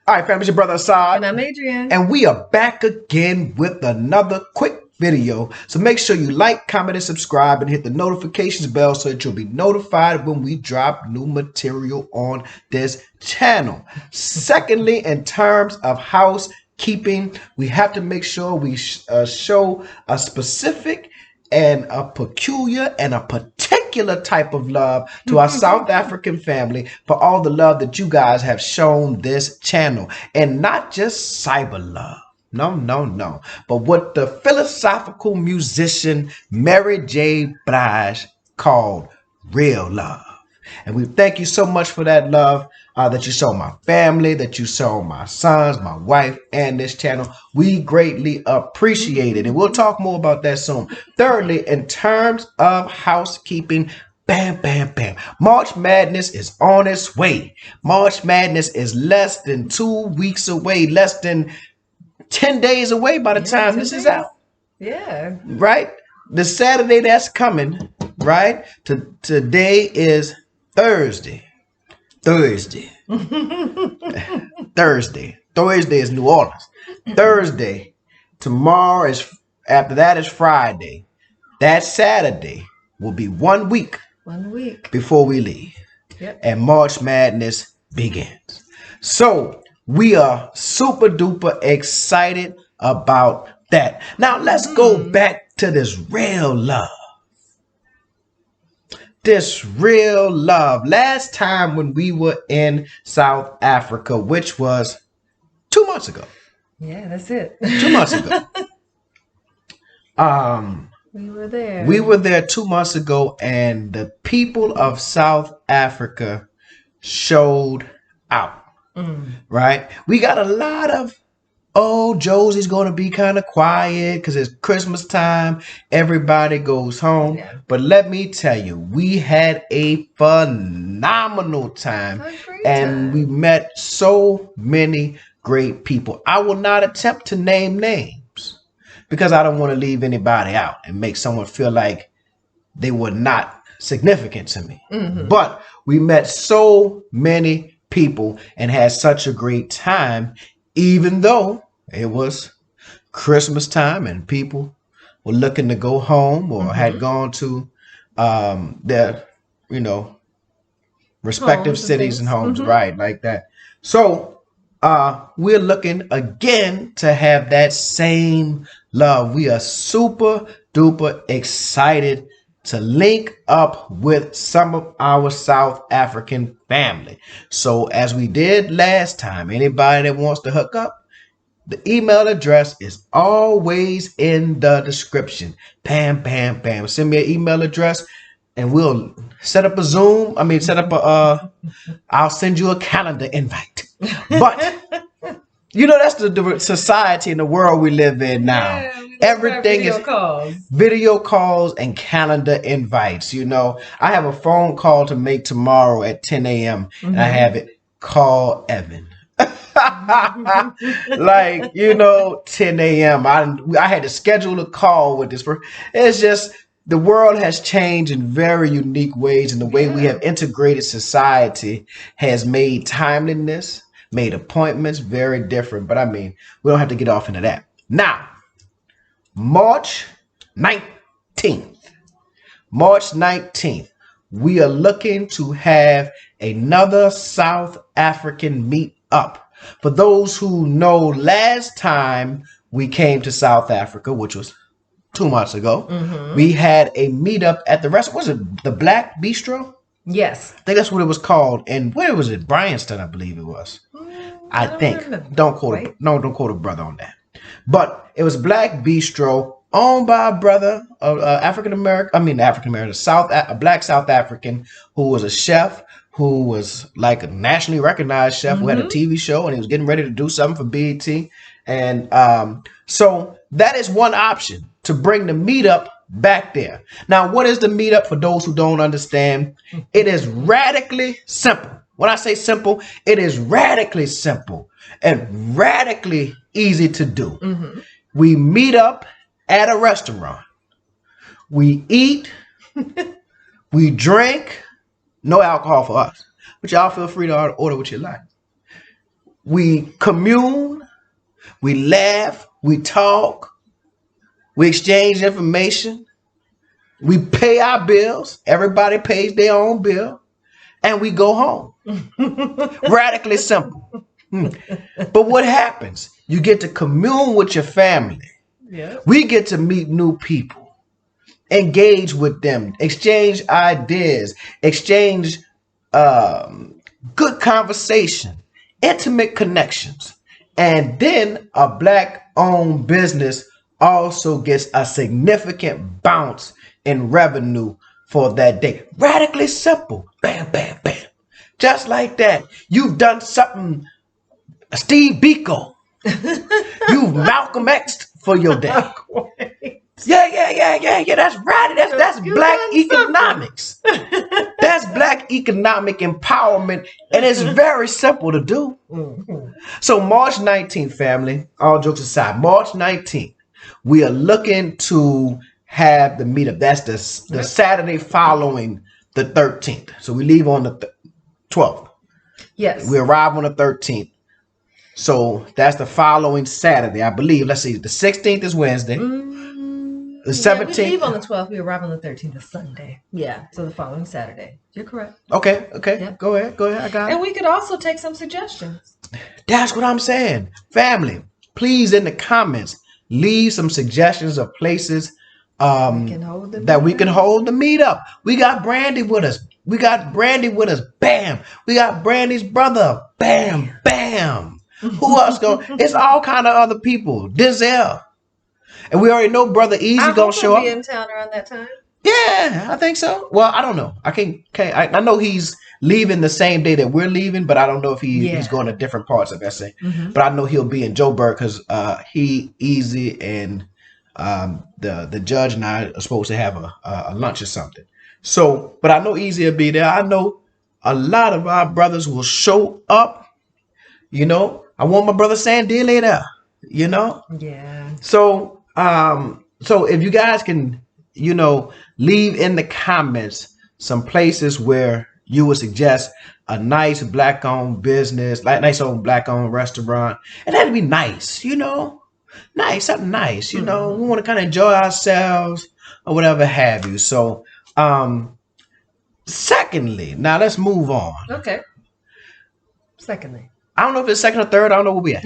All right, family, it's your brother Asad. And I'm Adrian. And we are back again with another quick video. So make sure you like, comment, and subscribe and hit the notifications bell so that you'll be notified when we drop new material on this channel. Secondly, in terms of housekeeping, we have to make sure we show a specific and a peculiar and a particular type of love to our South African family for all the love that you guys have shown this channel. And not just cyber love. No. But what the philosophical musician Mary J. Blige called real love. And we thank you so much for that love that you show my family, that you show my sons, my wife, and this channel. We greatly appreciate it. And we'll talk more about that soon. Thirdly, in terms of housekeeping, bam. March Madness is on its way. March Madness is less than 2 weeks away, less than 10 days away by the time this is out. Yeah. Right? The Saturday that's coming, right? Today is Thursday. Thursday is New Orleans. Thursday. Tomorrow is, after that is Friday. That Saturday will be 1 week. 1 week. Before we leave. Yep. And March Madness begins. So we are super duper excited about that. Now let's go back to this real love. This real love. Last time when we were in South Africa, which was 2 months ago. Yeah, that's it. 2 months ago. We were there. We were there 2 months ago, and the people of South Africa showed out. Right? We got a lot of, Josie's going to be kind of quiet because it's Christmas time. Everybody goes home. Yeah. But let me tell you, we had a phenomenal time. And we met so many great people. I will not attempt to name names because I don't want to leave anybody out and make someone feel like they were not significant to me. But we met so many people and had such a great time, even though it was Christmas time and people were looking to go home or had gone to their, respective homes cities and homes, right, like that. So we're looking again to have that same love. We are super duper excited to link up with some of our South African family. So as we did last time, anybody that wants to hook up, the email address is always in the description. Bam. Send me an email address and we'll set up a Zoom. I'll send you a calendar invite. But that's the society and the world we live in now. Yeah, everything is video calls and calendar invites. I have a phone call to make tomorrow at 10 a.m. and I have it, call Evan. 10 a.m. I had to schedule a call with this person. It's just the world has changed in very unique ways, and the way we have integrated society has made timeliness, made appointments very different. But we don't have to get off into that. Now, March 19th, we are looking to have another South African meetup. For those who know, last time we came to South Africa, which was 2 months ago, we had a meetup at the restaurant. Was it the Black Bistro? Yes. I think that's what it was called. And where was it? Bryanston, I believe it was. I think. Don't quote a brother on that. But it was Black Bistro, owned by a brother, a black South African who was a chef, who was like a nationally recognized chef who had a TV show, and he was getting ready to do something for BET. And so that is one option, to bring the meetup back there. Now, what is the meetup for those who don't understand? It is radically simple. When I say simple, it is radically simple and radically easy to do. We meet up at a restaurant. We eat, we drink, no alcohol for us, but y'all feel free to order what you like. we commune, we laugh, we talk, we exchange information, we pay our bills. Everybody pays their own bill, and we go home. Radically simple. But what happens? You get to commune with your family. Yeah. We get to meet new people, engage with them, exchange ideas, exchange good conversation, intimate connections. And then a Black-owned business also gets a significant bounce in revenue for that day. Radically simple. Bam, bam, bam. Just like that. You've done something, Steve Biko. You've Malcolm X'd for your day. Yeah. That's right. That's Black economics. That's Black economic empowerment, and it's very simple to do. So March 19th, family, all jokes aside, March 19th, we are looking to have the meetup. That's the Saturday following the 13th. So we leave on the 12th. Yes. We arrive on the 13th. So that's the following Saturday, I believe. Let's see. The 16th is Wednesday. The 17th. We leave on the 12th. We arrive on the 13th of Sunday. Yeah. So the following Saturday. You're correct. Okay. Yep. Go ahead. I got it. And we could also take some suggestions. That's what I'm saying. Family, please in the comments, leave some suggestions of places that we can hold the meetup. We got Brandy with us. Bam. We got Brandy's brother. Bam. Bam. Who else going? It's all kind of other people. Denzel. And we already know Brother Easy gonna show up. Be in town around that time. Yeah, I think so. Well, I don't know. I know he's leaving the same day that we're leaving, but I don't know if he's going to different parts of SA. But I know he'll be in Joburg because he, Easy, and the judge and I are supposed to have a lunch or something. So, but I know Easy will be there. I know a lot of our brothers will show up. You know, I want my brother Sandile there. You know. Yeah. So if you guys can, leave in the comments some places where you would suggest a nice Black-owned business, like nice old Black-owned restaurant, and that'd be nice, something nice, we want to kind of enjoy ourselves or whatever have you. So, secondly, now let's move on. Okay. Secondly, I don't know if it's second or third. I don't know where we at.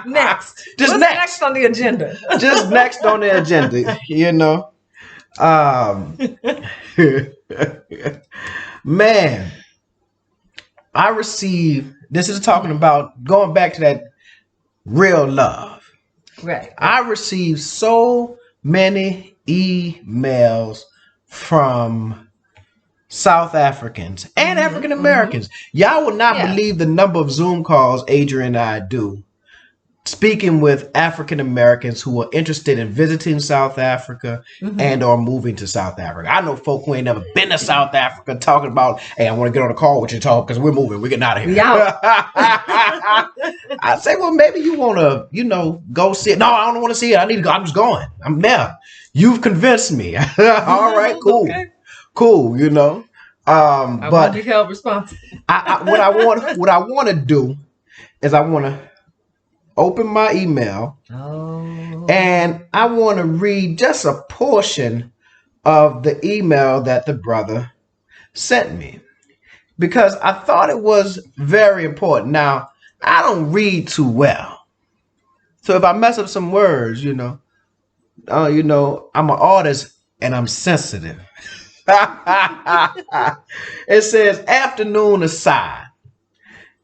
Next. Just What's next on the agenda? Just next on the agenda, Man, I received, this is talking about going back to that real love. Right. I received so many emails from South Africans and African Americans. Y'all will not believe the number of Zoom calls Adrian and I do speaking with African Americans who are interested in visiting South Africa and or moving to South Africa. I know folk who ain't never been to South Africa talking about, hey, I want to get on a call with you, talk, because we're moving. We're getting out of here. I say, well, maybe you want to, go see it. No, I don't want to see it. I need to go. I'm just going. I'm there. You've convinced me. All right, cool. Okay. Cool, I won't be held responsible. What I want to do is I want to open my email and I want to read just a portion of the email that the brother sent me because I thought it was very important. Now, I don't read too well. So if I mess up some words, I'm an artist and I'm sensitive. It says, afternoon aside,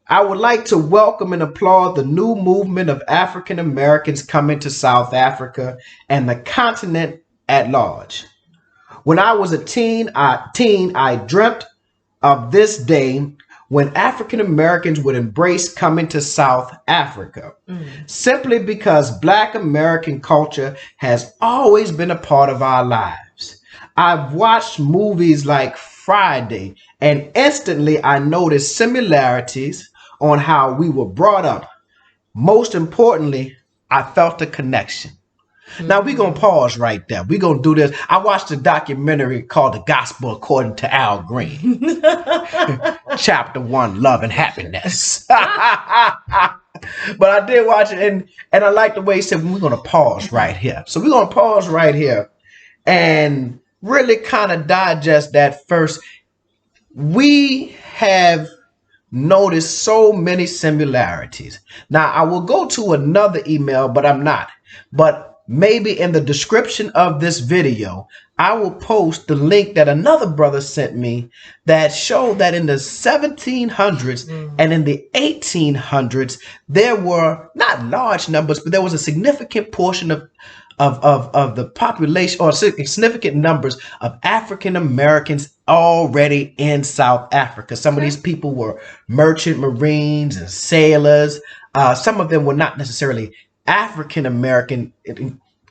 I would like to welcome and applaud the new movement of African Americans coming to South Africa and the continent at large. When I was a teen, I dreamt of this day when African Americans would embrace coming to South Africa, simply because Black American culture has always been a part of our lives. I've watched movies like Friday, and instantly I noticed similarities on how we were brought up. Most importantly, I felt a connection. Now we're going to pause right there. We're going to do this. I watched a documentary called The Gospel According to Al Green. Chapter 1, Love and Happiness. But I did watch it, and I like the way he said, we're going to pause right here. So we're going to pause right here and really kind of digest that first. We have noticed so many similarities. Now, I will go to another email, but I'm not. But maybe in the description of this video, I will post the link that another brother sent me that showed that in the 1700s and in the 1800s, there were not large numbers, but there was a significant portion of the population, or significant numbers of African Americans already in South Africa. Some of these people were merchant marines and sailors. Some of them were not necessarily African American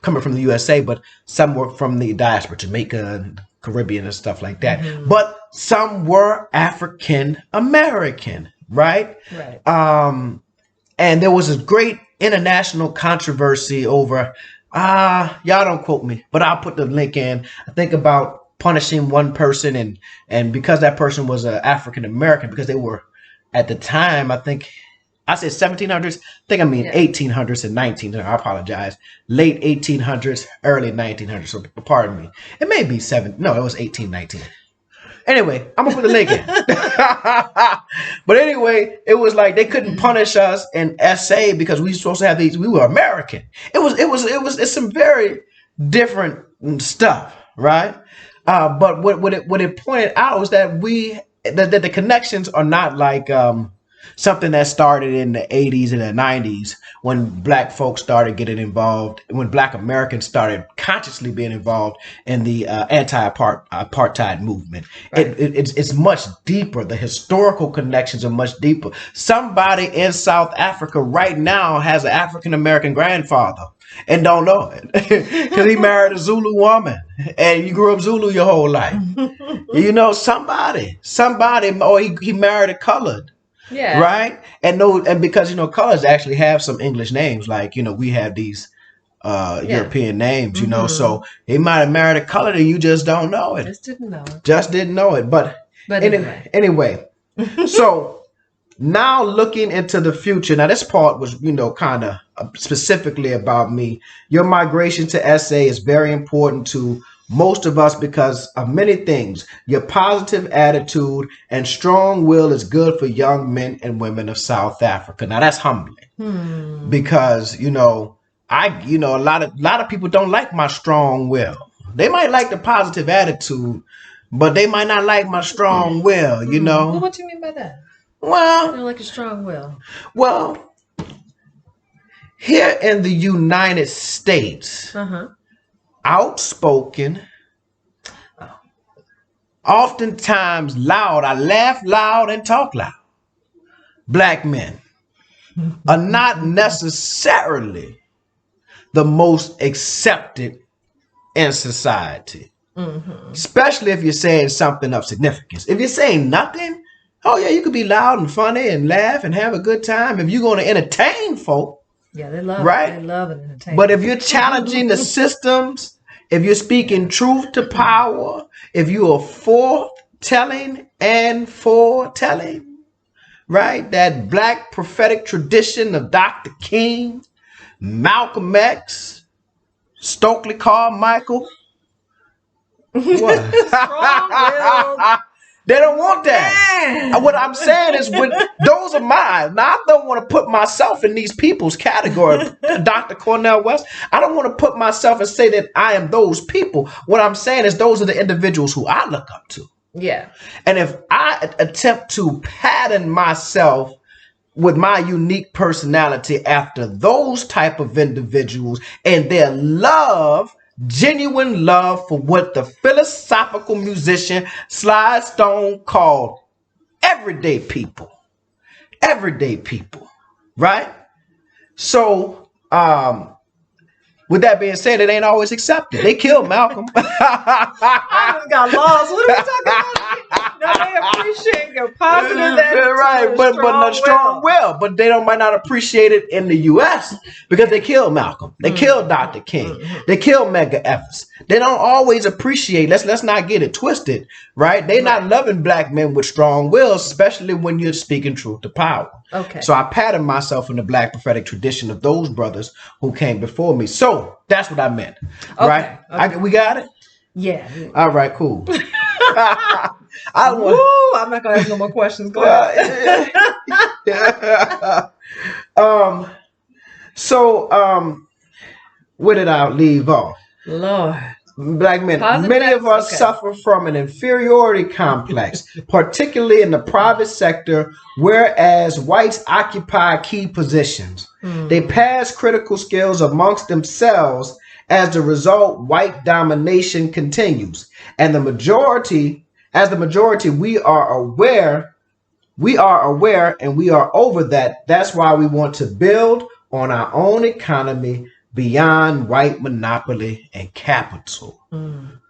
coming from the USA, but some were from the diaspora, Jamaica and Caribbean and stuff like that. But some were African American, right? Right. And there was a great international controversy over, y'all don't quote me, but I'll put the link in. I think about punishing one person, and because that person was an African American, because they were at the time, I think I said 1700s. I think I mean 1800s and 1900s. I apologize. Late 1800s, early 1900s. So pardon me. It may be no, it was 1819. Anyway, I'm gonna put the link in. But anyway, it was like they couldn't punish us in SA because we were supposed to have these. We were American. It's some very different stuff, right? But what it pointed out was that that the connections are not like something that started in the 80s and the 90s when black folks started getting involved, when black Americans started consciously being involved in the anti-apartheid movement. Right. It's much deeper. The historical connections are much deeper. Somebody in South Africa right now has an African American grandfather and don't know it because he married a Zulu woman and you grew up Zulu your whole life. You know, somebody, or he married a colored. Yeah. Right. And because, you know, colors actually have some English names, like, you know, we have these European names, you know, so he might have married a colored and you just don't know it. Just didn't know it. But anyway. So now looking into the future. Now, this part was, you know, kind of specifically about me. Your migration to SA is very important to most of us because of many things. Your positive attitude and strong will is good for young men and women of South Africa. Now that's humbling because, you know, a lot of people don't like my strong will. They might like the positive attitude, but they might not like my strong will, you know. Well, what do you mean by that? Well, like a strong will. Well, here in the United States, outspoken, oftentimes loud. I laugh loud and talk loud. Black men are not necessarily the most accepted in society, especially if you're saying something of significance. If you're saying nothing, oh yeah, you could be loud and funny and laugh and have a good time. If you're going to entertain folk, yeah, they love right? They love an entertainment. But if you're challenging the systems, if you're speaking truth to power, if you are foretelling, right? That black prophetic tradition of Dr. King, Malcolm X, Stokely Carmichael. What? They don't want that. What I'm saying is, those are mine. Now, I don't want to put myself in these people's category. Dr. Cornel West, I don't want to put myself and say that I am those people. What I'm saying is those are the individuals who I look up to. Yeah. And if I attempt to pattern myself with my unique personality after those type of individuals and their genuine love for what the philosophical musician Sly Stone called everyday people, right? So, with that being said, it ain't always accepted. They killed Malcolm. I got lost. What are we talking about? No, they appreciate your positive attitude, right, but not strong will. But they might not appreciate it in the U.S. because they killed Malcolm, they killed Dr. King, they killed Medgar Evers. They don't always appreciate. Let's not get it twisted, right? They're not loving black men with strong wills, especially when you're speaking truth to power. Okay. So I patterned myself in the black prophetic tradition of those brothers who came before me. So that's what I meant, right? Okay. We got it. Yeah. All right. Cool. I'm not gonna ask no more questions. Go ahead. Where did I leave off? Lord. Black men, Positive many of us suffer from an inferiority complex, particularly in the private sector, whereas whites occupy key positions. They pass critical skills amongst themselves. As a result, white domination continues. And as the majority, we are aware and we are over that. That's why we want to build on our own economy beyond white monopoly and capital.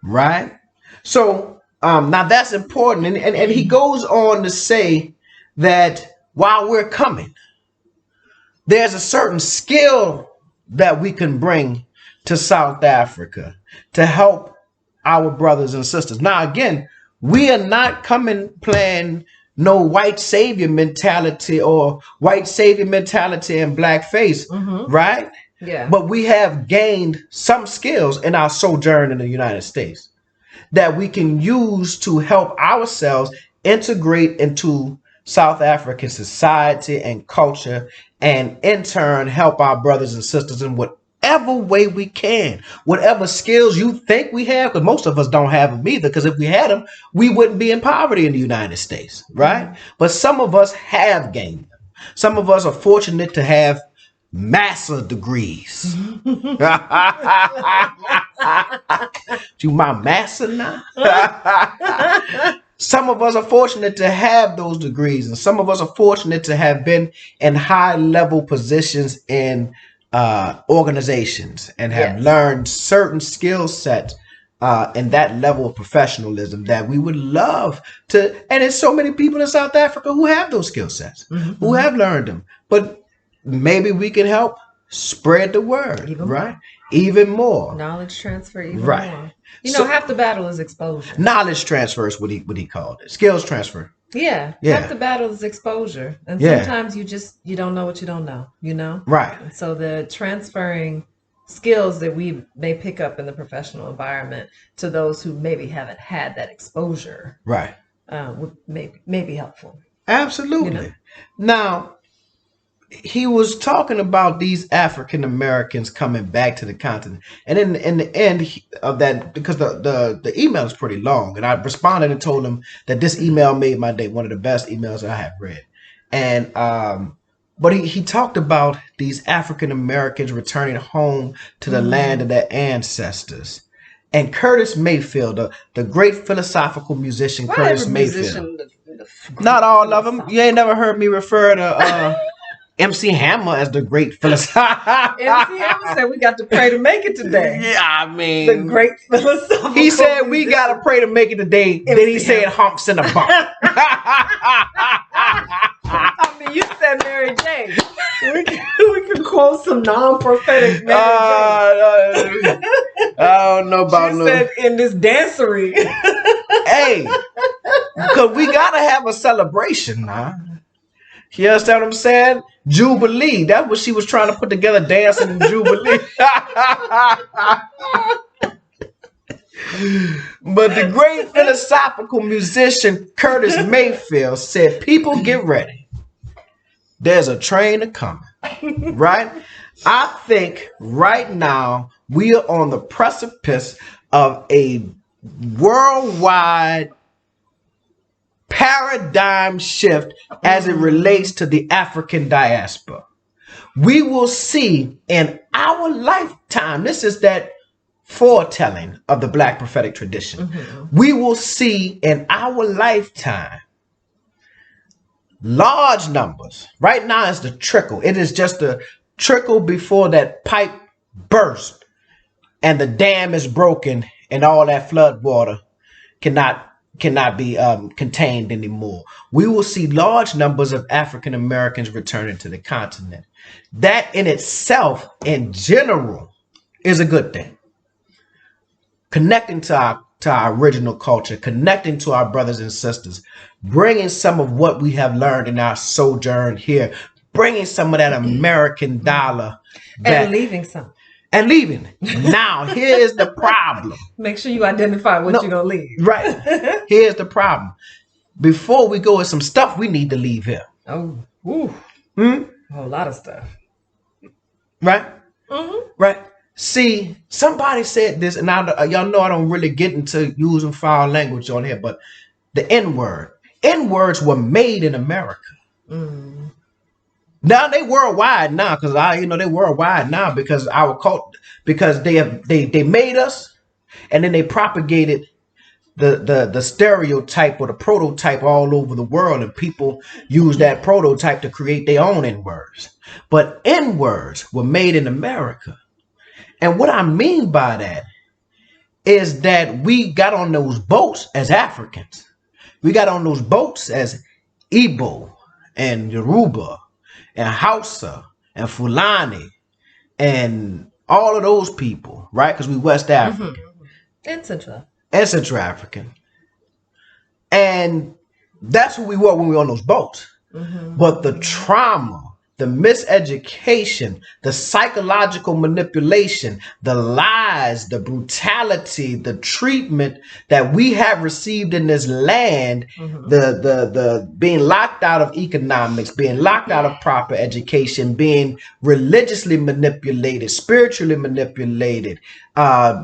Right? So now that's important. And he goes on to say that while we're coming, there's a certain skill that we can bring to South Africa to help our brothers and sisters. Now, again, we are not coming playing no white savior mentality or white savior mentality and blackface, right? Yeah. But we have gained some skills in our sojourn in the United States that we can use to help ourselves integrate into South African society and culture, and in turn help our brothers and sisters in whatever way we can, whatever skills you think we have, because most of us don't have them either, because if we had them, we wouldn't be in poverty in the United States, right? But some of us have gained them. Some of us are fortunate to have master degrees. You my master now? Some of us are fortunate to have those degrees, and some of us are fortunate to have been in high level positions in organizations and have learned certain skill sets and that level of professionalism that we would love to. And there's so many people in South Africa who have those skill sets, who have learned them. But maybe we can help spread the word, even more. Knowledge transfer, even more. Half the battle is exposure. Knowledge transfer is what he called it. Skills transfer. Yeah. Half the battle is exposure. And sometimes you don't know what you don't know, Right. And so the transferring skills that we may pick up in the professional environment to those who maybe haven't had that exposure. Right. May be helpful. Absolutely. Now, he was talking about these African Americans coming back to the continent, and in the end of that, because the email is pretty long, and I responded and told him that this email made my day, one of the best emails I have read. And but he talked about these African Americans returning home to the land of their ancestors. And Curtis Mayfield, the great philosophical musician, Curtis Mayfield. Not all of them. You ain't never heard me refer to MC Hammer as the great philosopher. MC Hammer said we got to pray to make it today. Yeah, I mean, the great philosopher. He said we got to pray to make it today. MC then he said humps in a bump. I mean, you said Mary J. We can quote some non-prophetic Mary J. I don't know about she said in this dancery. Hey, because we got to have a celebration now. You understand what I'm saying? Jubilee. That's what she was trying to put together, dancing in Jubilee. But the great philosophical musician Curtis Mayfield said, people get ready. There's a train coming, right? I think right now we are on the precipice of a worldwide paradigm shift as it relates to the African diaspora. We will see in our lifetime, this is that foretelling of the Black prophetic tradition. We will see in our lifetime large numbers. Right now it's the trickle. It is just the trickle before that pipe bursts and the dam is broken and all that flood water cannot cannot be contained anymore. We will see large numbers of African Americans returning to the continent. That in itself, in general, is a good thing. Connecting to our original culture, connecting to our brothers and sisters, bringing some of what we have learned in our sojourn here, bringing some of that American dollar back. And leaving some. And leaving. Now, here's the problem. Make sure you identify what you're going to leave. Right. Here's the problem. Before we go with some stuff, we need to leave here. Oh, ooh. A whole lot of stuff. Right? Mm-hmm. Right. See, somebody said this, and y'all know I don't really get into using foul language on here, but the N-word. N-words were made in America. Mm. Now they worldwide now, because they worldwide now because our cult, because they made us, and then they propagated the stereotype or the prototype all over the world, and people use that prototype to create their own N-words. But N-words were made in America. And what I mean by that is that we got on those boats as Africans. We got on those boats as Igbo and Yoruba and Hausa and Fulani and all of those people, right? Because we West African. Mm-hmm. And Central African. And that's who we were when we were on those boats. Mm-hmm. But the trauma, the miseducation, the psychological manipulation, the lies, the brutality, the treatment that we have received in this land, the being locked out of economics, being locked out of proper education, being religiously manipulated, spiritually manipulated,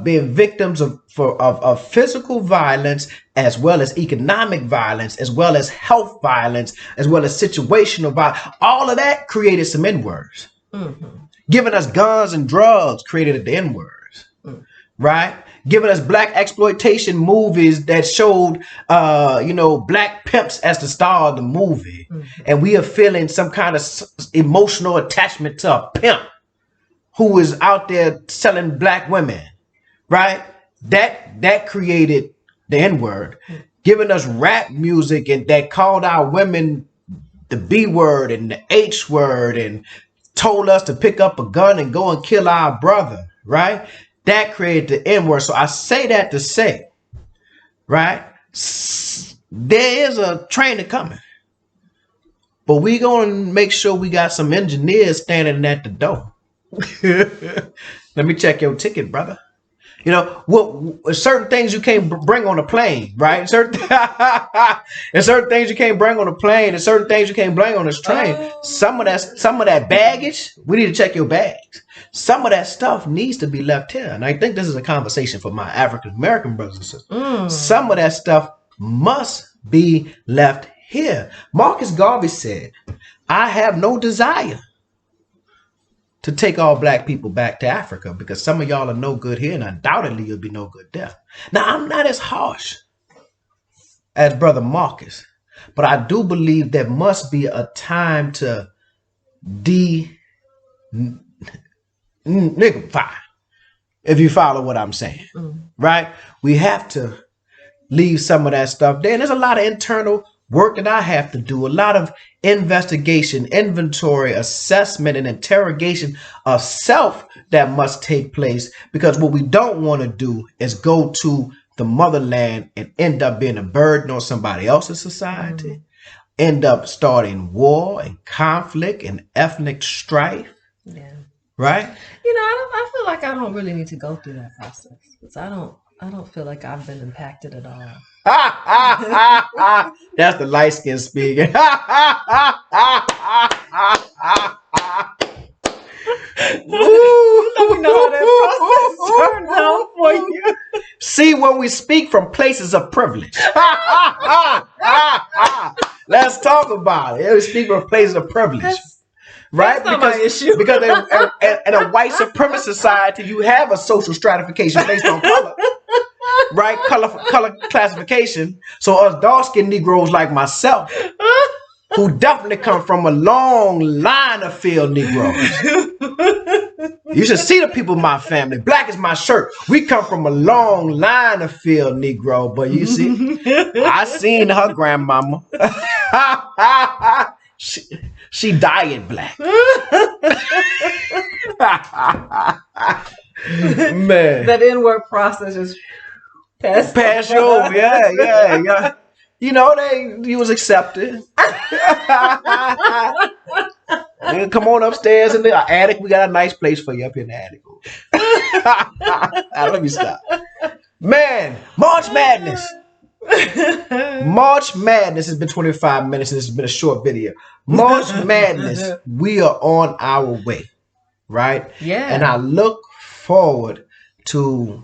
being victims of physical violence, as well as economic violence, as well as health violence, as well as situational violence. All of that created some N-words. Mm-hmm. Giving us guns and drugs created the N-words, right? Giving us black exploitation movies that showed, black pimps as the star of the movie. Mm-hmm. And we are feeling some kind of emotional attachment to a pimp who is out there selling black women, right? That created the N-word, giving us rap music and that called our women the B word and the H word and told us to pick up a gun and go and kill our brother, right? That created the N-word. So I say that to say, right? There is a train coming, but we gonna make sure we got some engineers standing at the door. Let me check your ticket, brother. You know, what certain things you can't bring on a plane, right? And certain things you can't bring on a plane, and certain things you can't bring on this train. Some of that baggage, we need to check your bags. Some of that stuff needs to be left here. And I think this is a conversation for my African American brothers and sisters. Some of that stuff must be left here. Marcus Garvey said, "I have no desire to take all black people back to Africa because some of y'all are no good here and undoubtedly you'll be no good there." Now, I'm not as harsh as Brother Marcus, but I do believe there must be a time to niggify, if you follow what I'm saying, right? We have to leave some of that stuff there. And there's a lot of internal work that I have to do, a lot of investigation, inventory, assessment, and interrogation of self that must take place, because what we don't want to do is go to the motherland and end up being a burden on somebody else's society, end up starting war and conflict and ethnic strife. Yeah. Right? You know, I feel like I don't really need to go through that process because I don't feel like I've been impacted at all. That's the light skin speaking. Let me know how that process turned out for you. See, when we speak from places of privilege. Let's talk about it. We speak from places of privilege. Right? That's not my issue. Because in a white supremacist society, you have a social stratification based on color. Right? Color classification. So us dark-skinned Negroes like myself, who definitely come from a long line of field Negroes. You should see the people in my family. Black is my shirt. We come from a long line of field Negro, but you see, I seen her grandmama. she dyed black. Man, that inward process is pass you over. Yeah. You know, you was accepted. Come on upstairs in the attic. We got a nice place for you up in the attic. Let me stop. Man, March Madness. March Madness has been 25 minutes and this has been a short video. March Madness, we are on our way, right? Yeah. And I look forward to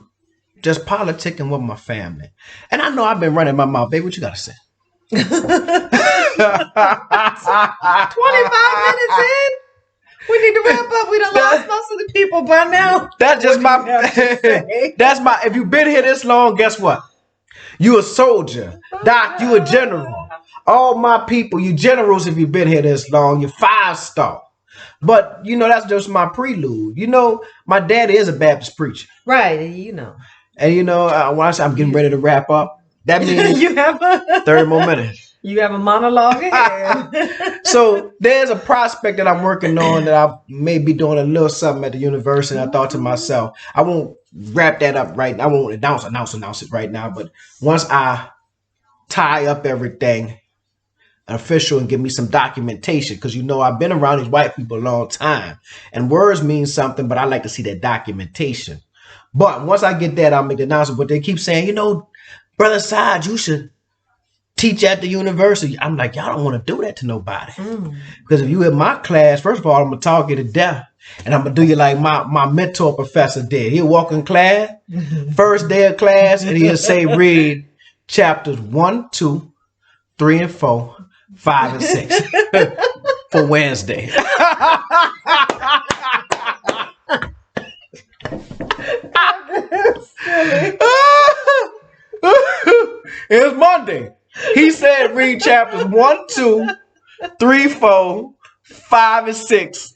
just politicking with my family. And I know I've been running my mouth. Baby, what you got to say? 25 minutes in? We need to wrap up. We done lost most of the people by now. That's just if you've been here this long, guess what? You a soldier. Doc, you a general. All my people, you generals if you've been here this long. You're 5-star. But, you know, that's just my prelude. You know, my daddy is a Baptist preacher. Right, you know. And, you know, when I say I'm getting ready to wrap up, that means you have 30 more minutes. You have a monologue ahead. So there's a prospect that I'm working on that I may be doing a little something at the university. I thought to myself, I won't wrap that up right now. I won't announce it right now. But once I tie up everything official and give me some documentation, because, you know, I've been around these white people a long time and words mean something, but I like to see that documentation. But once I get that, I'll make the announcement. But they keep saying, you know, Brother Saj, you should teach at the university. I'm like, y'all don't want to do that to nobody. Because if you in my class, first of all, I'm going to talk you to death. And I'm going to do you like my mentor professor did. He'll walk in class, first day of class, and he'll say, read chapters 1, 2, 3, and 4, 5, and 6 for Wednesday. It was Monday. He said read chapters 1, 2, 3, 4, 5, and 6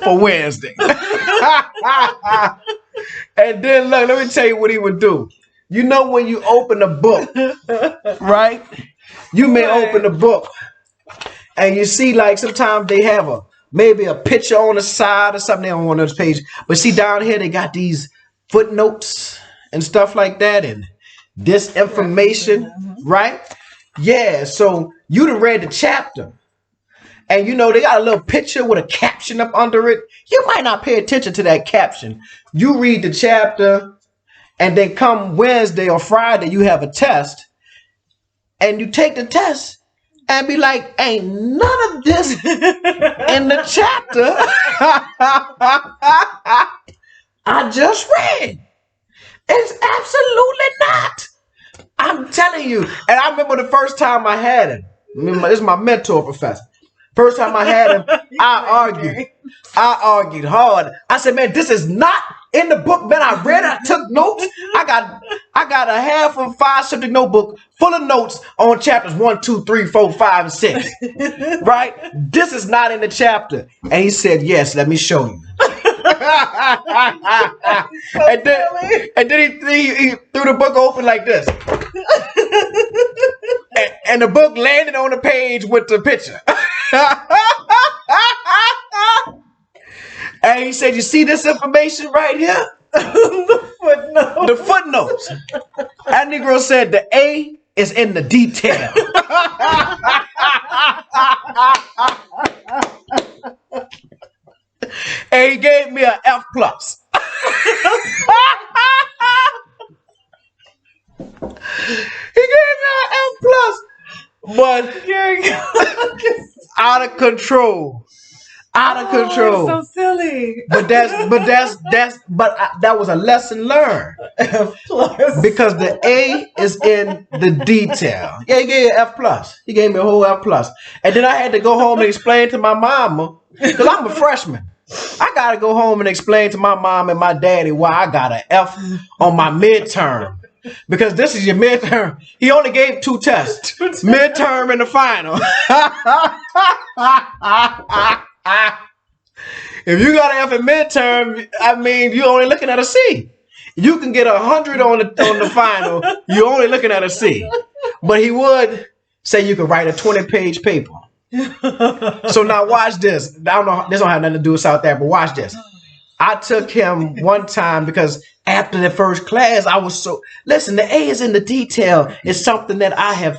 for Wednesday. And then look, let me tell you what he would do. You know when you open a book, right? You may open the book and you see like sometimes they have maybe a picture on the side or something on one of those pages. But see down here they got these footnotes and stuff like that and this information, right? Yeah, so you done read the chapter. And you know, they got a little picture with a caption up under it. You might not pay attention to that caption. You read the chapter and then come Wednesday or Friday, you have a test and you take the test and be like, ain't none of this in the chapter I just read. It's absolutely not. I'm telling you. And I remember the first time I had him. This is my mentor professor. First time I had him, I argued hard. I said, man, this is not in the book. Man, I read it. I took notes. I got a half of 5-subject notebook full of notes on chapters 1, 2, 3, 4, 5, and 6. Right? This is not in the chapter. And he said, yes, let me show you. And then he threw the book open like this. And the book landed on the page with the picture. And he said, you see this information right here? The footnotes. That Negro said the A is in the detail. And he gave me an F+. He gave me an F+. But out of control. Out of control. So silly. But that was a lesson learned. Because the A is in the detail. Yeah, he gave me an F+. He gave me a whole F+. And then I had to go home and explain to my mama, because I'm a freshman. I got to go home and explain to my mom and my daddy why I got an F on my midterm. Because this is your midterm. He only gave 2 tests. Midterm and the final. If you got an F in midterm, I mean, you're only looking at a C. You can get 100 on the final. You're only looking at a C. But he would say you could write a 20-page paper. So now watch this. I don't know. This don't have nothing to do with South Africa. But watch this. I took him one time because after the first class, I was so... Listen, the A is in the detail. It's something that I have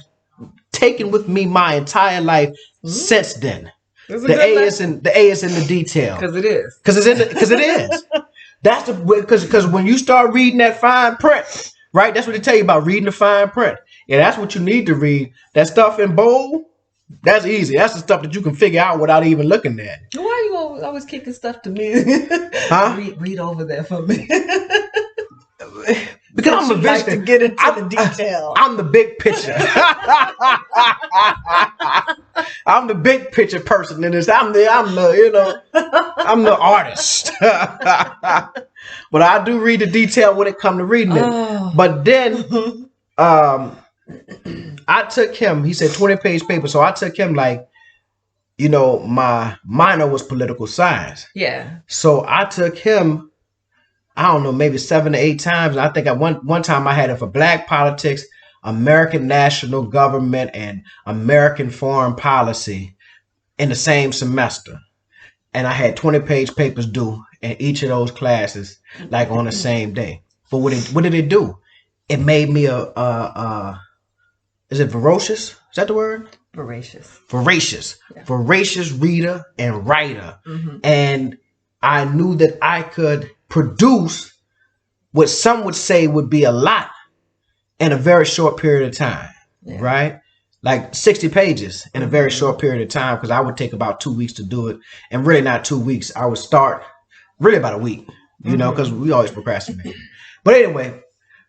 taken with me my entire life since then. The A is in the detail. Because it is. Because it is. That's because when you start reading that fine print, right? That's what they tell you about reading the fine print. Yeah, that's what you need to read. That stuff in bold, that's easy. That's the stuff that you can figure out without even looking at it. Why are you always kicking stuff to me? Huh? Read over there for me. Because I'm a like to get into the detail. I'm the big picture. I'm the big picture person in this. I'm the artist. But I do read the detail when it comes to reading it. Oh. But then I took him, he said 20-page paper. So I took him my minor was political science. Yeah. So I took him, I don't know, maybe 7 to 8 times. I think at one time I had it for Black politics, American national government, and American foreign policy in the same semester. And I had 20-page papers due in each of those classes, like on the same day. But what did it do? It made me is it voracious? Is that the word? Voracious. Yeah. Voracious reader and writer. Mm-hmm. And I knew that I could produce what some would say would be a lot in a very short period of time, right? Like 60 pages in a very short period of time, because I would take about 2 weeks to do it. And really not 2 weeks. I would start really about a week, you know, because we always procrastinate. But anyway,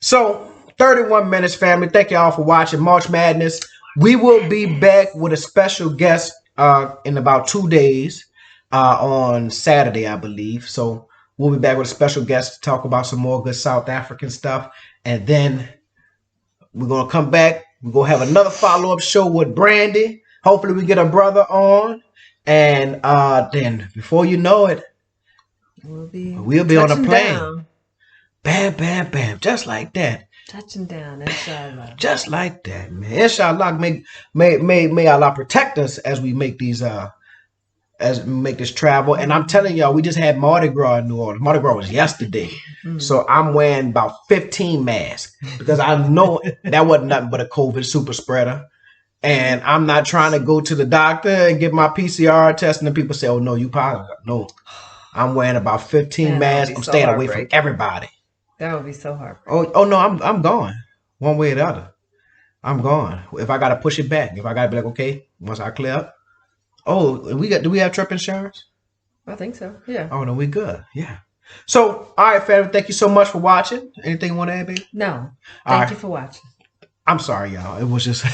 so 31 minutes, family. Thank you all for watching March Madness. We will be back with a special guest in about 2 days on Saturday, I believe. So we'll be back with a special guest to talk about some more good South African stuff. And then we're going to come back. We're going to have another follow-up show with Brandy. Hopefully we get a brother on. And then before you know it, we'll be on a plane. Down. Bam, bam, bam. Just like that. Touching down, inshallah. Just like that, man. Inshallah, may Allah protect us as we make these this travel. And I'm telling y'all, we just had Mardi Gras in New Orleans. Mardi Gras was yesterday. So I'm wearing about 15 masks because I know that wasn't nothing but a COVID super spreader. And I'm not trying to go to the doctor and get my PCR test and then people say, oh no, you positive. No. I'm wearing about 15 masks. I'm staying away from everybody. That would be so heartbreaking. Oh no, I'm going. One way or the other. I'm going. If I gotta push it back, if I gotta be like, okay, once I clear up. Oh, do we have trip insurance? I think so. Yeah. Oh no, we good. Yeah. So, all right, family, thank you so much for watching. Anything you want to add, baby? No. Thank you for watching. I'm sorry, y'all. It was just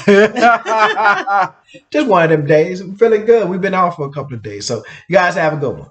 just one of them days. I'm feeling good. We've been off for a couple of days. So you guys have a good one.